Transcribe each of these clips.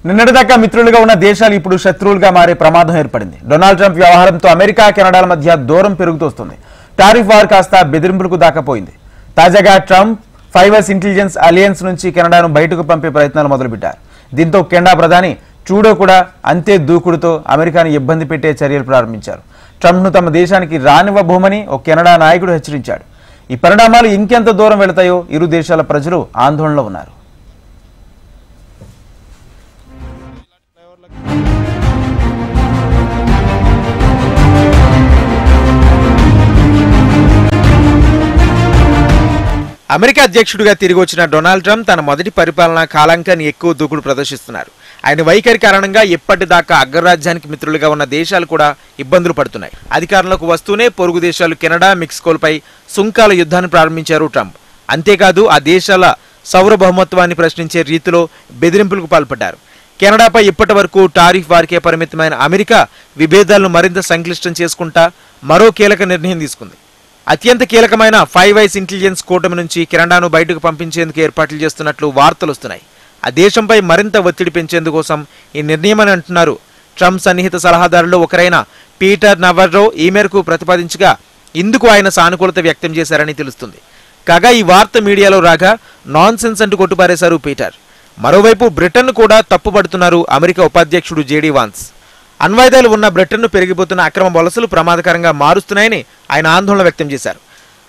నిన్నటిదాకా మిత్రులుగా ఉన్న దేశాలు ఇప్పుడు శత్రువులుగా మారే ప్రమాదం ఏర్పడింది. డొనాల్డ్ ట్రంప్ వ్యవహారంతో అమెరికా కెనడాల మధ్య దూరం పెరుగుతోస్తుంది. టారిఫ్ వార్ కాస్త బెదిరింపులకు దాకపోయింది. తాజాగా ట్రంప్ 5S ఇంటెలిజెన్స్ అలయన్స్ నుంచి కెనడాను బయటకు పంపే ప్రయత్నాలు మొదలుపెట్టారు. దీంతో కెనడా ప్రధాని ట్రూడో కూడా అంతే దూకుడుతో అమెరికాను ఇబ్బంది పెట్టే చర్యలు ప్రారంభించారు. ట్రంప్ను తమ దేశానికి రానివ్వబోమని ఒక కెనడా నాయకుడు హెచ్చరించాడు. ఈ పరిణామాలు ఇంకెంత దూరం వెళతాయో ఇరు దేశాల ప్రజలు ఆందోళనలో ఉన్నారు. అమెరికా అధ్యక్షుడిగా తిరిగి వచ్చిన డొనాల్డ్ ట్రంప్ తన మొదటి పరిపాలనా కాలాంకాన్ని ఎక్కువ దూకుడు ప్రదర్శిస్తున్నారు. ఆయన వైఖరి కారణంగా ఎప్పటిదాకా అగ్రరాజ్యానికి మిత్రులుగా ఉన్న దేశాలు కూడా ఇబ్బందులు పడుతున్నాయి. అధికారంలోకి వస్తూనే పొరుగు దేశాలు కెనడా, మెక్సికోలపై సుంకాల యుద్ధాన్ని ప్రారంభించారు ట్రంప్. అంతేకాదు ఆ దేశాల సార్వభౌమత్వాన్ని ప్రశ్నించే రీతిలో బెదిరింపులకు పాల్పడ్డారు. కెనడాపై ఇప్పటి వరకు టారిఫ్ వారికే పరిమితమైన అమెరికా విభేదాలను మరింత సంక్లిష్టం చేసుకుంటా మరో కీలక నిర్ణయం తీసుకుంది. అత్యంత కీలకమైన 5S ఇంటెలిజెన్స్ కూటమి నుంచి కెనడాను బయటకు పంపించేందుకు ఏర్పాట్లు చేస్తున్నట్లు వార్తలు వస్తున్నాయి. ఆ దేశంపై మరింత ఒత్తిడి పెంచేందుకోసం ఈ నిర్ణయమని అంటున్నారు. ట్రంప్ సన్నిహిత సలహాదారుల్లో ఒకరైన పీటర్ నవర్రో ఈ మేరకు ప్రతిపాదించగా ఇందుకు ఆయన సానుకూలత వ్యక్తం చేశారని తెలుస్తుంది. కాగా ఈ వార్త మీడియాలో రాగా నాన్ సెన్స్ అంటూ కొట్టుపారేశారు పీటర్. మరోవైపు బ్రిటన్ కూడా తప్పుపడుతున్నారు అమెరికా ఉపాధ్యక్షుడు జేడీ వాన్స్. అణ్వాయుధాలు ఉన్న బ్రిటన్ను పెరిగిపోతున్న అక్రమ వలసలు ప్రమాదకరంగా మారుస్తున్నాయని ఆయన ఆందోళన వ్యక్తం చేశారు.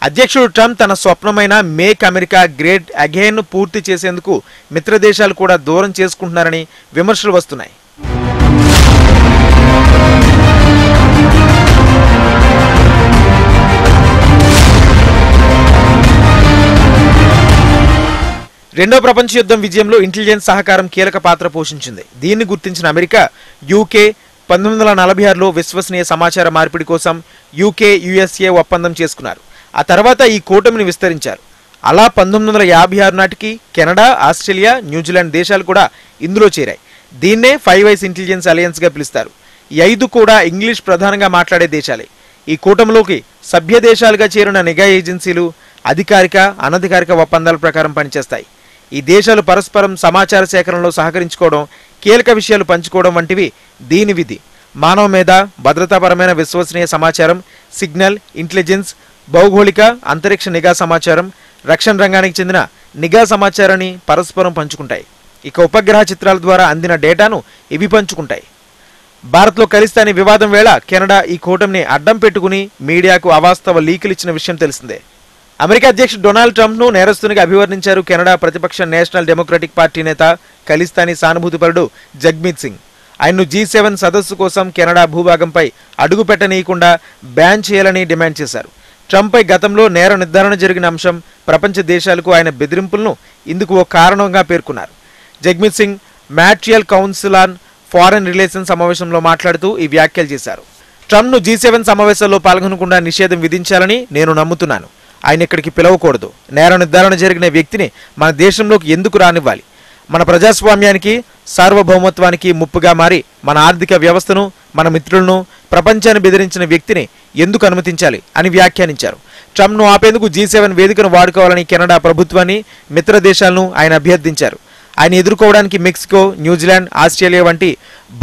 అధ్యక్షుడు ట్రంప్ తన స్వప్నమైన మేక్ అమెరికా గ్రేట్ అగైన్ ను పూర్తి చేసేందుకు మిత్ర దేశాలు కూడా దూరం చేసుకుంటున్నారని విమర్శలు వస్తున్నాయి. రెండో ప్రపంచ యుద్ధం విజయంలో ఇంటెలిజెన్స్ సహకారం కీలక పాత్ర పోషించింది. దీన్ని గుర్తించిన అమెరికా, యూకే 1946లో విశ్వసనీయ సమాచార మార్పిడి కోసం యూకే-యుఎస్ఏ ఒప్పందం చేసుకున్నారు. ఆ తర్వాత ఈ కూటమిని విస్తరించారు. అలా 1956 నాటికి కెనడా, ఆస్ట్రేలియా, న్యూజిలాండ్ దేశాలు కూడా ఇందులో చేరాయి. దీన్నే 5S ఇంటెలిజెన్స్ అలయన్స్ గా పిలుస్తారు. ఈ 5 కూడా ఇంగ్లీష్ ప్రధానంగా మాట్లాడే దేశాలే. ఈ కూటమిలోకి సభ్య దేశాలుగా చేరిన నిఘా ఏజెన్సీలు అధికారిక, అనధికారిక ఒప్పందాల ప్రకారం పనిచేస్తాయి. ఈ దేశాలు పరస్పరం సమాచార సేకరణలో సహకరించుకోవడం, కీలక విషయాలు పంచుకోవడం వంటివి దీని విధి. మానవ మీద, భద్రతాపరమైన విశ్వసనీయ సమాచారం, సిగ్నల్, ఇంటెలిజెన్స్, భౌగోళిక, అంతరిక్ష నిఘా సమాచారం, రక్షణ రంగానికి చెందిన నిఘా సమాచారాన్ని పరస్పరం పంచుకుంటాయి. ఇక ఉపగ్రహ చిత్రాల ద్వారా అందిన డేటాను ఇవి పంచుకుంటాయి. భారత్లో ఖలిస్తానీ వివాదం వేళ కెనడా ఈ కూటమిని అడ్డం పెట్టుకుని మీడియాకు అవాస్తవ లీకులు ఇచ్చిన విషయం తెలిసిందే. అమెరికా అధ్యక్షుడు డొనాల్డ్ ట్రంప్ను నేరస్తునిగా అభివర్ణించారు కెనడా ప్రతిపక్ష నేషనల్ డెమోక్రటిక్ పార్టీ నేత, ఖలిస్తానీ సానుభూతిపరుడు జగ్మీత్ సింగ్. ఆయన్ను G7 సదస్సు కోసం కెనడా భూభాగంపై అడుగు పెట్టనీయకుండా బ్యాన్ చేయాలని డిమాండ్ చేశారు. ట్రంప్పై గతంలో నేర నిర్ధారణ జరిగిన అంశం ప్రపంచ దేశాలకు ఆయన బెదిరింపులను ఇందుకు ఓ కారణంగా పేర్కొన్నారు. Jagmeet Singh Montreal council on foreign relations సమావేశంలో మాట్లాడుతూ ఈ వ్యాఖ్యలు చేశారు. ట్రంప్ను G7 సమావేశాల్లో పాల్గొనకుండా నిషేధం విధించాలని నేను నమ్ముతున్నాను. ఆయన ఇక్కడికి పిలవకూడదు. నేర నిర్ధారణ జరిగిన వ్యక్తిని మన దేశంలోకి ఎందుకు రానివ్వాలి? మన ప్రజాస్వామ్యానికి, సార్వభౌమత్వానికి ముప్పుగా మారి మన ఆర్థిక వ్యవస్థను, మన మిత్రులను, ప్రపంచాన్ని బెదిరించిన వ్యక్తిని ఎందుకు అనుమతించాలి అని వ్యాఖ్యానించారు. ట్రంప్ను ఆపేందుకు G7 వేదికను వాడుకోవాలని కెనడా ప్రభుత్వాన్ని, మిత్ర దేశాలను ఆయన అభ్యర్థించారు. ఆయన ఎదుర్కోవడానికి మెక్సికో, న్యూజిలాండ్, ఆస్ట్రేలియా వంటి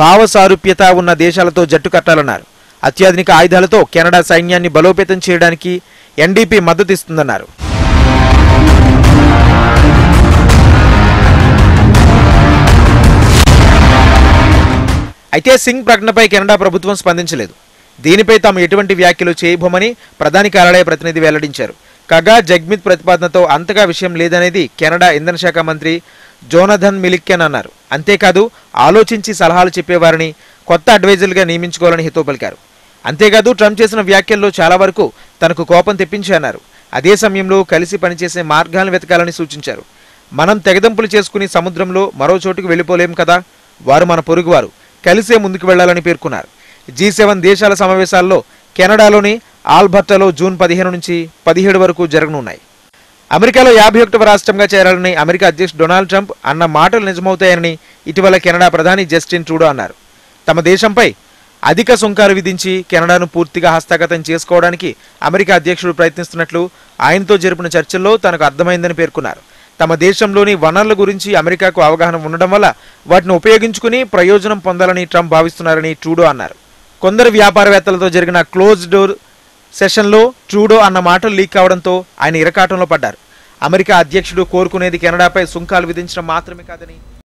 భావ సారూప్యత ఉన్న దేశాలతో జట్టు కట్టాలన్నారు. అత్యాధునిక ఆయుధాలతో కెనడా సైన్యాన్ని బలోపేతం చేయడానికి NDP మద్దతు ఇస్తుందన్నారు. అయితే సింగ్ ప్రకటనపై కెనడా ప్రభుత్వం స్పందించలేదు. దీనిపై తాము ఎటువంటి వ్యాఖ్యలు చేయబోమని ప్రధాని కార్యాలయ ప్రతినిధి వెల్లడించారు. కాగా జగ్మిత్ ప్రతిపాదనతో అంతగా విషయం లేదనేది కెనడా ఇంధన శాఖ మంత్రి జోనథన్ మిలికెన్ అన్నారు. అంతేకాదు ఆలోచించి సలహాలు చెప్పేవారిని కొత్త అడ్వైజర్లుగా నియమించుకోవాలని హితో పలికారు. అంతేకాదు ట్రంప్ చేసిన వ్యాఖ్యల్లో చాలా వరకు తనకు కోపం తెప్పించారన్నారు. అదే సమయంలో కలిసి పనిచేసే మార్గాలను వెతకాలని సూచించారు. మనం తెగదంపులు చేసుకుని సముద్రంలో మరో చోటుకు వెళ్ళిపోలేం కదా, వారు మన పొరుగువారు, కలిసే ముందుకు వెళ్లాలని పేర్కొన్నారు. G7 దేశాల సమావేశాల్లో కెనడాలోని ఆల్బర్టాలో జూన్ 15 నుంచి 17 వరకు జరగనున్నాయి. అమెరికాలో 51వ రాష్ట్రంగా చేరాలని అమెరికా అధ్యక్షుడు డొనాల్డ్ ట్రంప్ అన్న మాటలు నిజమవుతాయని ఇటీవల కెనడా ప్రధాని జస్టిన్ ట్రూడో అన్నారు. తమ దేశంపై అధిక సుంకాలు విధించి కెనడాను పూర్తిగా హస్తగతం చేసుకోవడానికి అమెరికా అధ్యక్షుడు ప్రయత్నిస్తున్నట్లు ఆయనతో జరిపిన చర్చల్లో తనకు అర్థమైందని పేర్కొన్నారు. తమ దేశంలోని వనరుల గురించి అమెరికాకు అవగాహన ఉండడం వల్ల వాటిని ఉపయోగించుకుని ప్రయోజనం పొందాలని ట్రంప్ భావిస్తున్నారని ట్రూడో అన్నారు. కొందరు వ్యాపారవేత్తలతో జరిగిన క్లోజ్ డోర్ సెషన్లో ట్రూడో అన్న మాటలు లీక్ కావడంతో ఆయన ఇరకాటంలో పడ్డారు. అమెరికా అధ్యక్షుడు కోరుకునేది కెనడాపై సుంకాలు విధించడం మాత్రమే కాదని